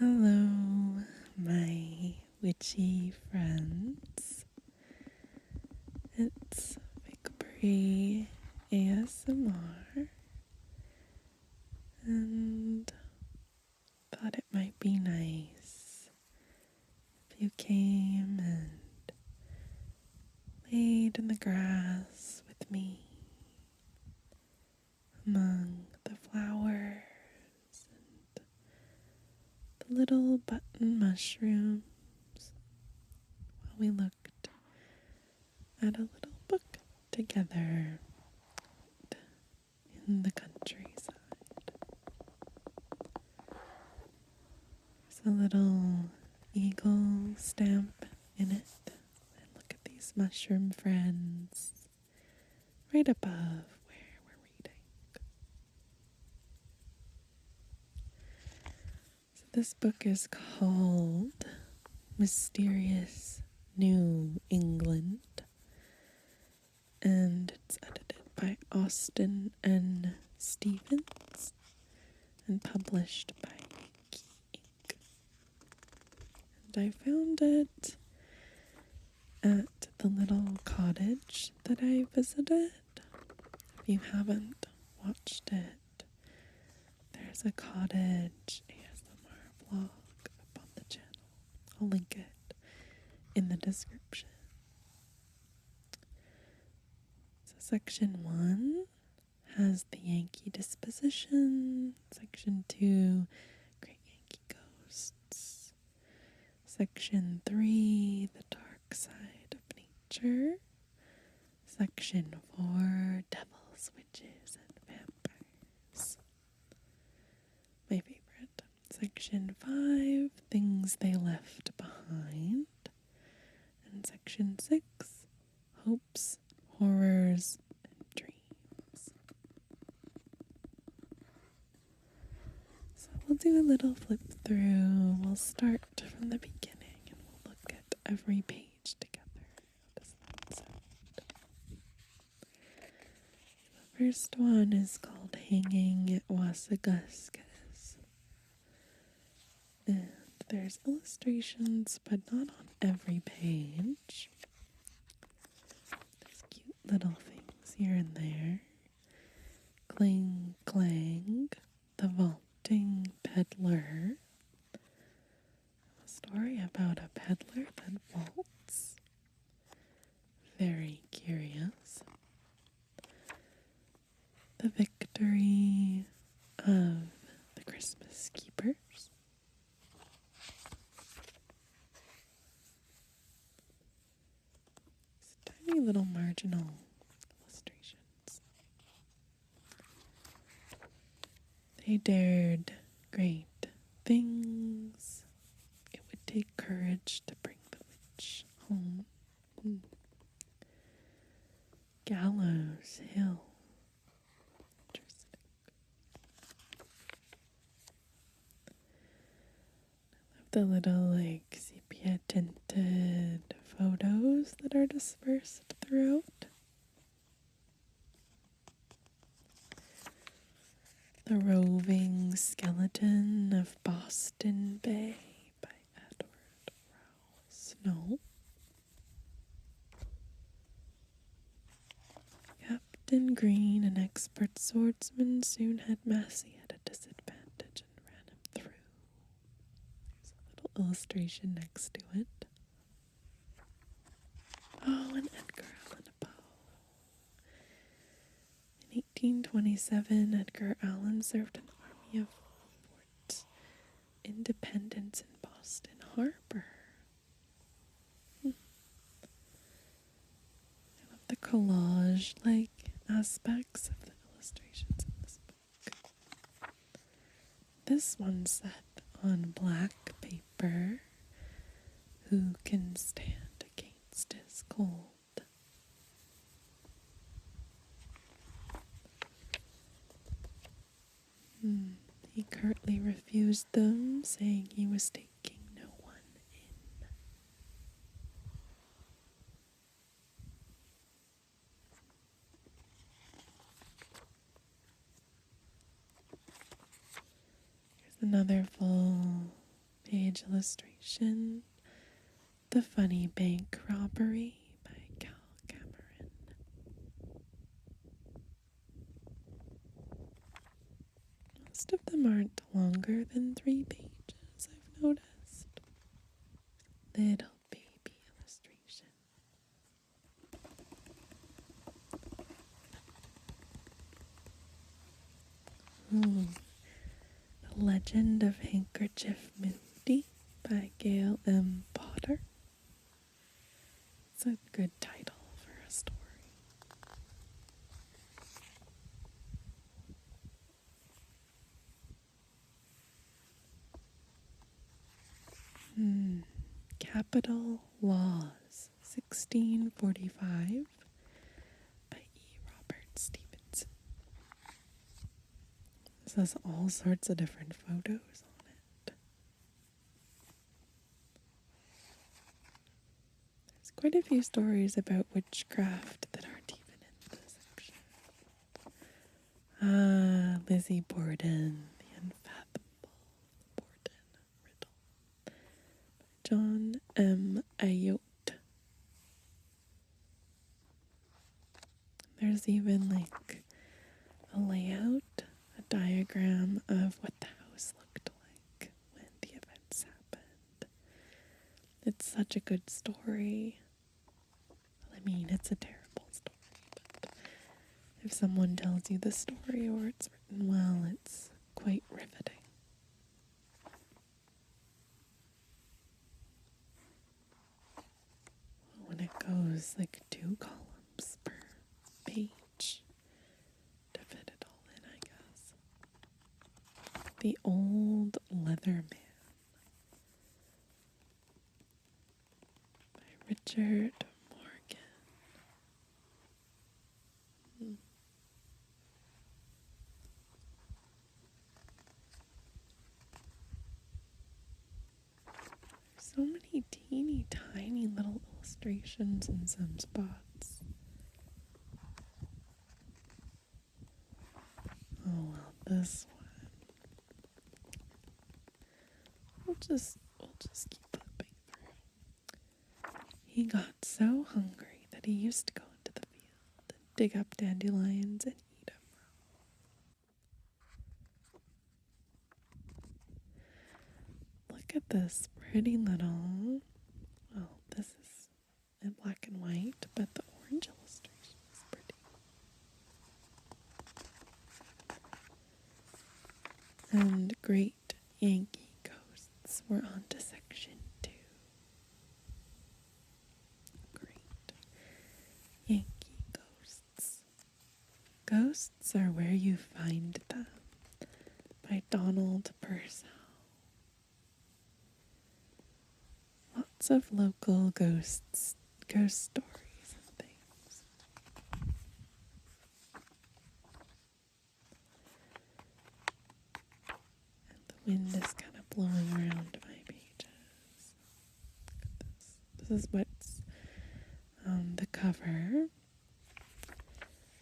Hello, my witchy friends. It's Victory ASMR, and thought it might be nice if you came and laid in the grass with me among the flowers and the little button mushrooms while we looked at a little book together in the countryside. There's a little eagle stamp in it. And look at these mushroom friends right above where we're reading. So this book is called Mysterious New England, and it's edited by Austin N. Stevens and published by Key Ink. And I found it at the little cottage that I visited. If you haven't watched it, there's a cottage ASMR vlog up on the channel. I'll link it in the description. So section 1 has the Yankee disposition. Section 2, Great Yankee Ghosts. Section 3, the dark side of nature. Section 4, devils, witches, and vampires. My favorite. Section 5, things they left behind. And section 6, hopes, horrors, and dreams. So we'll do a little flip through. We'll start from the beginning and we'll look at every page together. How does that sound? The first one is called Hanging at Wasaguskis. And there's illustrations, but not on every page. There's cute little things here and there. Cling Clang, the Vaulting Peddler. A story about a peddler that vaults. Very curious. The Victory of the Christmas Keepers. Tiny little marginal illustrations. They dared great things. It would take courage to bring the witch home. Gallows Hill. Interesting. I love the little sepia tinted photos that are dispersed throughout. The Roving Skeleton of Boston Bay by Edward Rowell Snow. Captain Green, an expert swordsman, soon had Massey at a disadvantage and ran him through. There's a little illustration next to it. Oh, and Edgar Allan Poe. In 1827, Edgar Allan served an army of Fort Independence in Boston Harbor. I love the collage-like aspects of the illustrations in this book. This one's set on black paper. Who can stand against his cold? He curtly refused them, saying he was taking no one in. Here's another full Page illustration, The Funny Bank Robbery by Cal Cameron. Most of them aren't longer than 3 pages, I've noticed. Little baby illustration. Ooh. The Legend of Handkerchief Moody by Gail M. Potter. It's a good title for a story. Capital Laws, 1645 by E. Robert Stevenson. This has all sorts of different photos on it. There's quite a few stories about witchcraft that aren't even in this section. Lizzie Borden, The Unfathomable Borden Riddle. John M. Ayotte. There's even like a layout, a diagram of what the house looked like when the events happened. It's such a good story. I mean, it's a terrible story, but if someone tells you the story or it's written well, it's quite riveting. When it goes like 2 columns per page to fit it all in, I guess. The Old Leather Man by Richard Morgan. So many teeny tiny little illustrations in some spots. Oh well, this one. We'll just keep flipping through. He got so hungry that he used to go into the field and dig up dandelions and eat them raw. Look at this pretty little, well, this is in black and white, but the orange illustration is pretty. And Great Yankee Ghosts. We're on to section 2. Great Yankee Ghosts. Ghosts Are Where You Find Them by Donald Purcell. Lots of local ghost stories and things. And the wind is kind of blowing around my pages. Look at this. This is what's on the cover.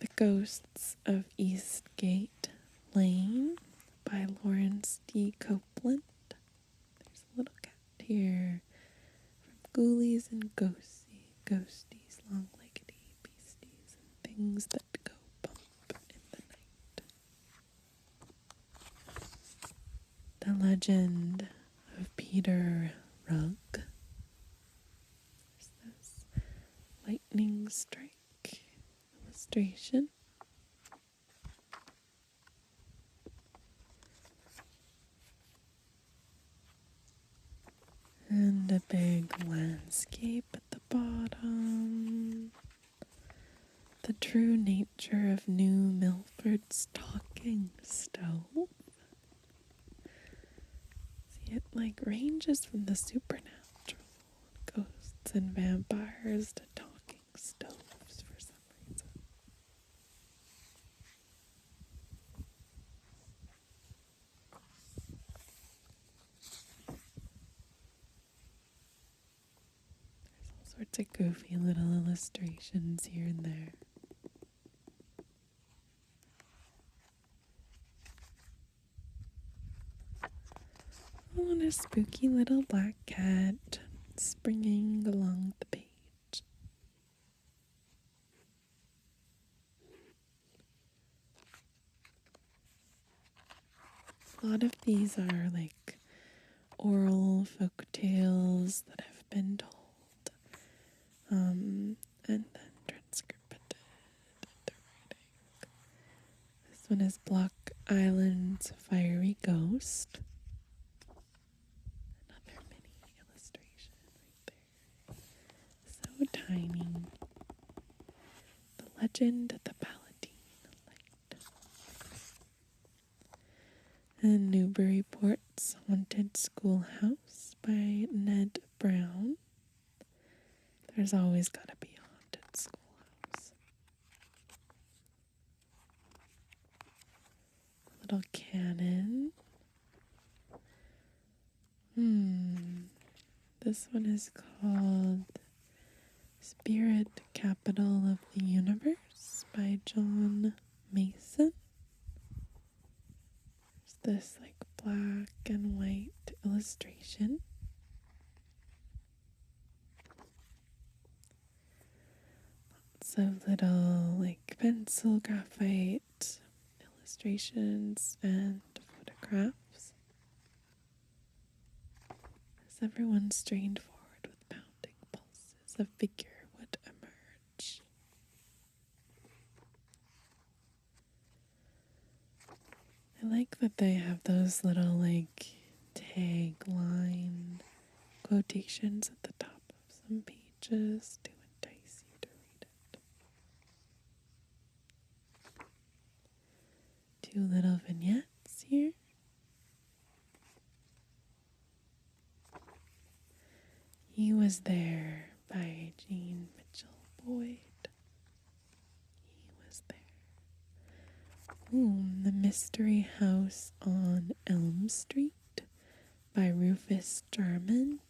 The Ghosts of Eastgate Lane by Lawrence D. Copeland. There's a little cat here. Ghoulies and ghosties, long-leggedy beasties, and things that go bump in the night. The Legend of Peter Rugg. There's this lightning strike illustration. And a big landscape at the bottom. The True Nature of New Milford's Talking Stove. See, it like ranges from the supernatural, ghosts and vampires, to talking stoves for some reason. Sorts of goofy little illustrations here and there. Oh, and a spooky little black cat springing along the page. A lot of these are like oral folk tales that have been told, and then transcribed into writing. This one is Block Island's Fiery Ghost. Another mini illustration right there. So tiny. The Legend of the Palatine Light. And Newburyport's Haunted Schoolhouse by Ned Brown. There's always got to be a haunted schoolhouse. Little cannon. This one is called Spirit Capital of the Universe by John Mason. There's this like black and white illustration. Lots of little like pencil graphite illustrations and photographs. As everyone strained forward with pounding pulses, a figure would emerge. I like that they have those little like tagline quotations at the top of some pages to entice you to read it. 2 little vignettes here. He Was There by Jean Mitchell Boyd. He was there. The Mystery House on Elm Street by Rufus Jarman.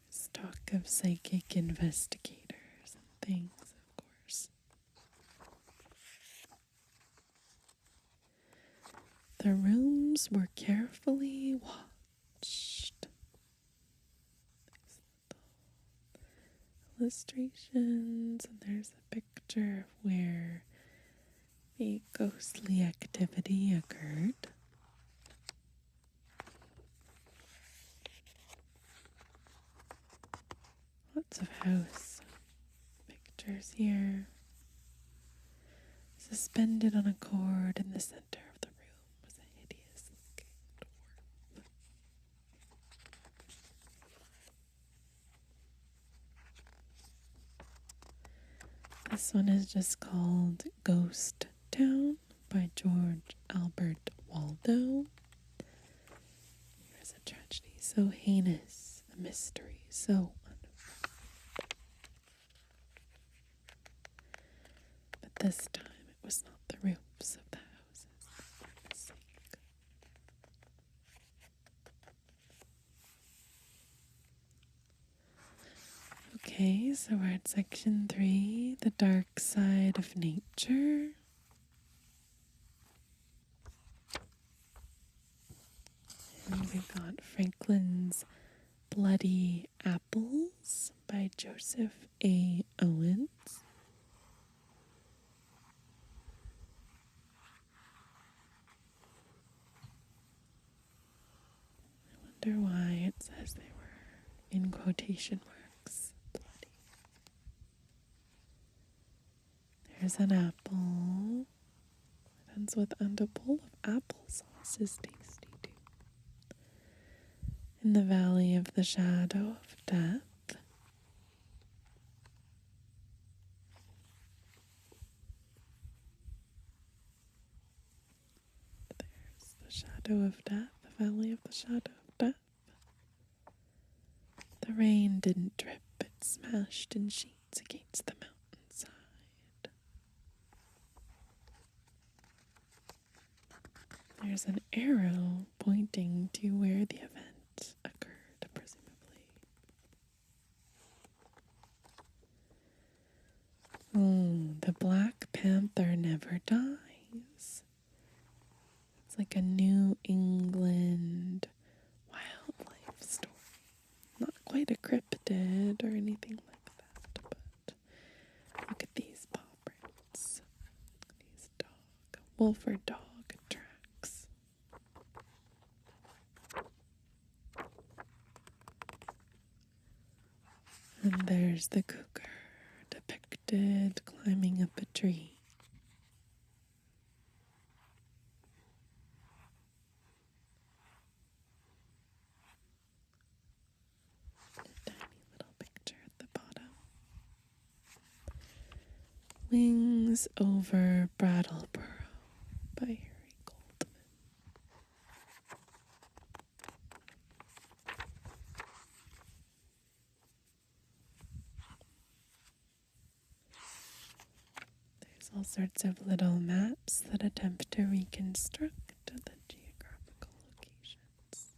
There's talk of psychic investigators and things, of course. The rooms were carefully watched. Illustrations, and there's a picture of where the ghostly activity occurred. Lots of house pictures here. Suspended on a cord in the center of the room was a hideous scaled orb. This one is just called Ghost Town by George Albert Waldo. Here's a tragedy so heinous, a mystery so unfolded. But this time it was not the roofs of the houses that were missing. Okay, so we're at section 3, The Dark Side of Nature. And we got Franklin's Bloody Apples by Joseph A. Owens. I wonder why it says they were in quotation marks. Bloody. There's an apple. It ends with, and a bowl of applesauce is tasty too. In the Valley of the Shadow of Death. There's the Shadow of Death, the Valley of the Shadow of Death. The rain didn't drip, it smashed in sheets against the mountainside. There's an arrow pointing to where the event occurred, presumably. Oh, the Black Panther never dies. It's like a new New England wildlife story. Not quite a cryptid or anything like that, but look at these paw prints. These wolf or dog tracks. And there's the cougar depicted climbing up a tree. A tiny little picture at the bottom. Wings Over Brattleboro by Harry Goldman. There's all sorts of little maps that attempt to reconstruct the geographical locations.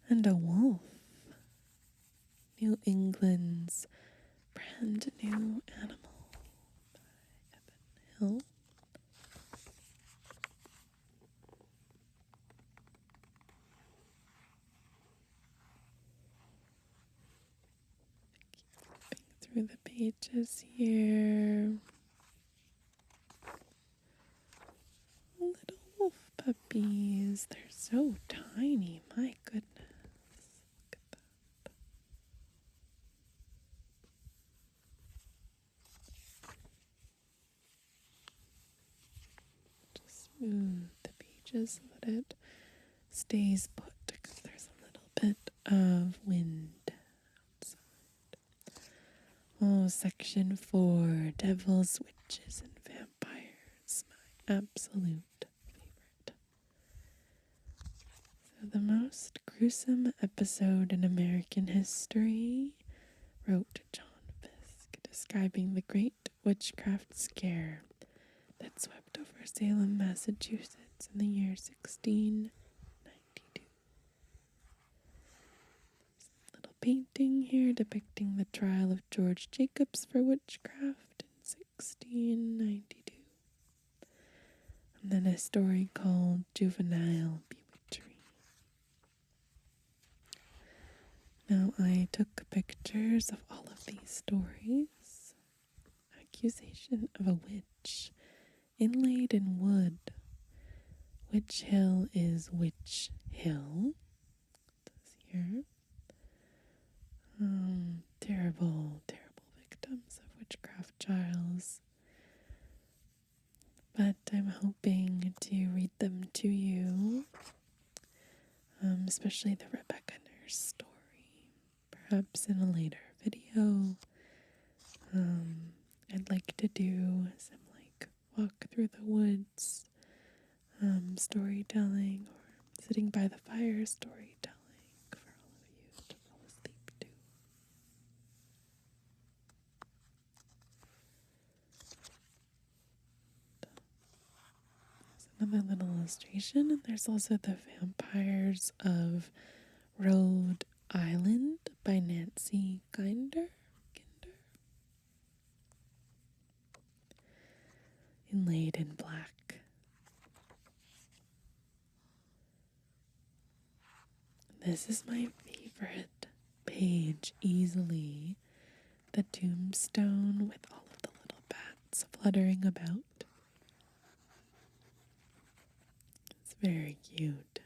And a wolf. New England's brand new animal by Evan Hill. Keep flipping through the pages here. Little wolf puppies. They're so tiny. My goodness. Look at that. Just smooth the pages so that it stays put because there's a little bit of wind outside. Oh, section 4, devils, witches, and vampires. My absolute favorite. So the most gruesome episode in American history, wrote John Fiske, describing the great witchcraft scare that swept over Salem, Massachusetts in the year 1692. There's a little painting here depicting the trial of George Jacobs for witchcraft in 1692. And then a story called Juvenile Bewitchery. Now I took pictures of all of these stories. Accusation of a witch inlaid in wood. Witch Hill is Witch Hill. This here. Terrible, terrible victims of witchcraft trials. But I'm hoping to read them to you, especially the Rebecca Nurse story, perhaps in a later video. I'd like to do some walk through the woods storytelling, or sitting by the fire storytelling for all of you to fall asleep to. There's another little illustration, and there's also the Vampires of Rhode Island by Nancy Ginder. Inlaid in black. This is my favorite page, easily. The tombstone with all of the little bats fluttering about. It's very cute.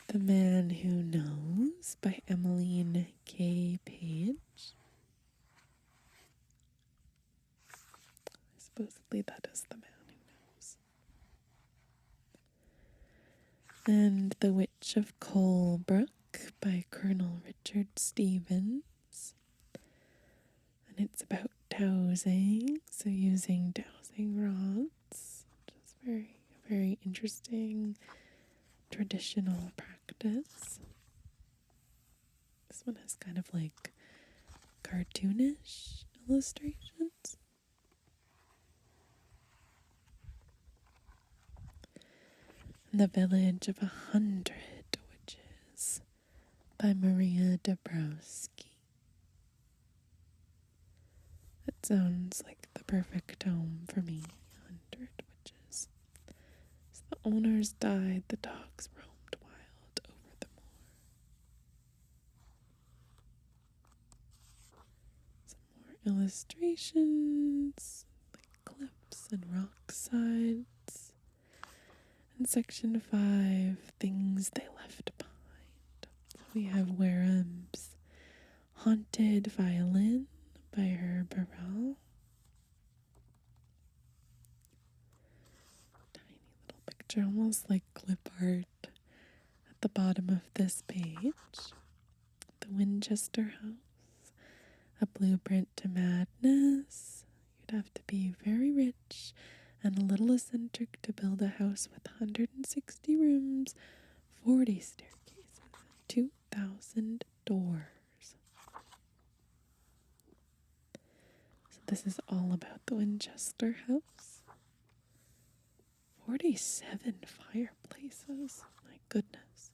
The Man Who Knows by Emmeline K. Page. Supposedly that is The Man Who Knows. And The Witch of Colebrook by Colonel Richard Stevens. And it's about dowsing, so using dowsing rods, which is very, very interesting traditional practice. This one has kind of cartoonish illustrations. The Village of 100 Witches by Maria Dabrowski. It sounds like the perfect home for me, 100. owners died, the dogs roamed wild over the moor. Some more illustrations, like cliffs and rock sides. And section 5, things they left behind. We have Wareham's Haunted Violin by her Burrell. Tiny little picture, almost like clip art at the bottom of this page. The Winchester House, a blueprint to madness. You'd have to be very rich and a little eccentric to build a house with 160 rooms, 40 staircases, and 2,000 doors. So this is all about the Winchester House. 47 fireplaces. My goodness.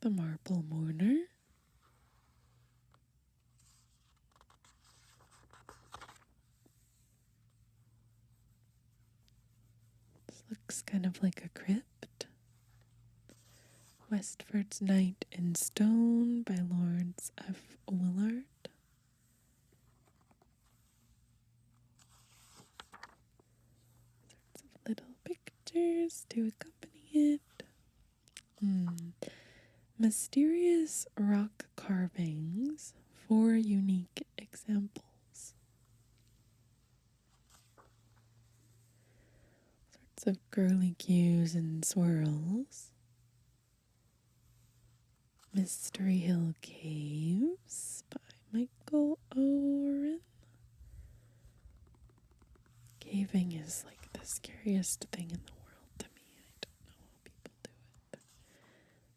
The Marble Mourner. This looks kind of like a crypt. Westford's Night in Stone by Lawrence F. Willard. Sorts of little pictures to accompany it. Mysterious rock carvings, 4 unique examples. Sorts of girly cues and swirls. Mystery Hill Caves by Michael Oren. Caving is like the scariest thing in the world to me. I don't know how people do it.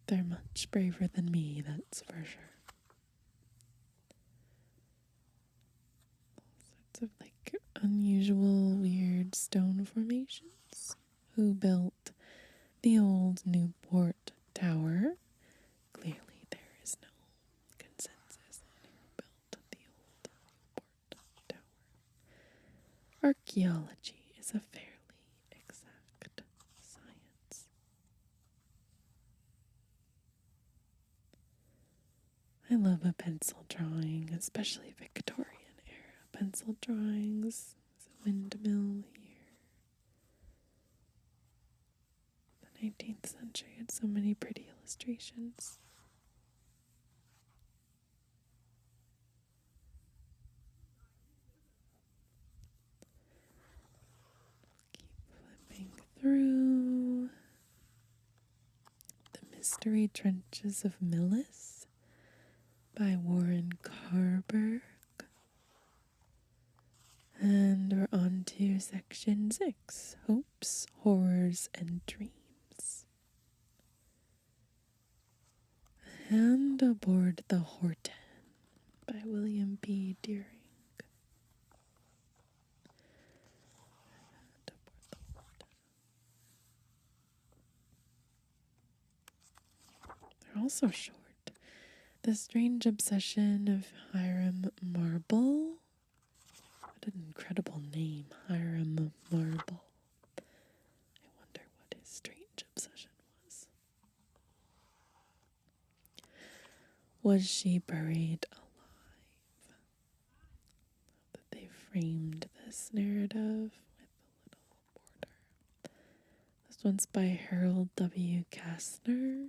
They're much braver than me, that's for sure. All sorts of like unusual, weird stone formations. Who built the old Newport Tower? Clearly there is no consensus on who built the old Newport Tower. Archaeology is a fairly exact science. I love a pencil drawing, especially Victorian era pencil drawings. There's a windmill here. The 19th century had so many pretty illustrations. Keep flipping through. The Mystery Trenches of Millis by Warren Carberg. And we're on to section 6, Hopes, Horrors, and Dreams. A Hand Aboard the Horton by William B. Deering. Hand Aboard the Horton. They're also short. The Strange Obsession of Hiram Marble. What an incredible name, Hiram Marble. I wonder what his strange obsession was. Was she buried alive? That they framed this narrative with a little border. This one's by Harold W. Kastner.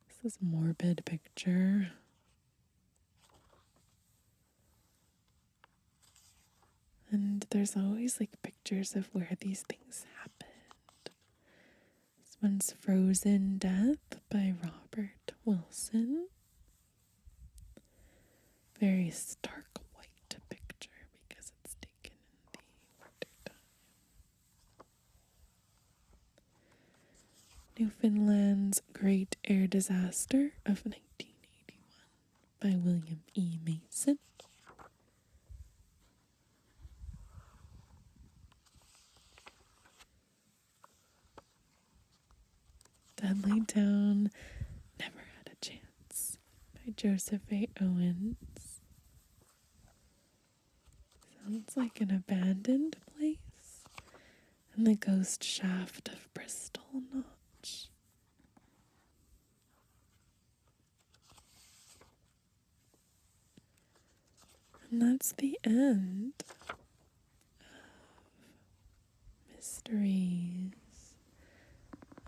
This is a morbid picture. And there's always like pictures of where these things happened. This one's Frozen Death by Robert Wilson. Very stark white picture because it's taken in the winter time. Newfoundland's Great Air Disaster of 1981 by William E. Mason. Dudley Town Never Had a Chance by Joseph A. Owens. Sounds like an abandoned place. and the ghost shaft of Bristol Notch. And that's the end of Mysteries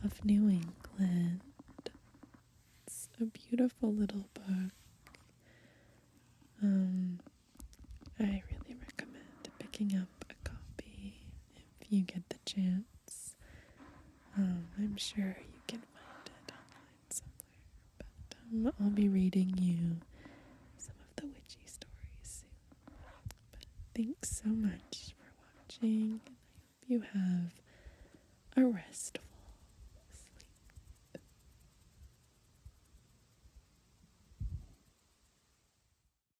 of New England. It's a beautiful little book. I really recommend picking up a copy if you get the chance. I'm sure you can find it online somewhere, but I'll be reading you some of the witchy stories soon. But thanks so much for watching, and I hope you have a restful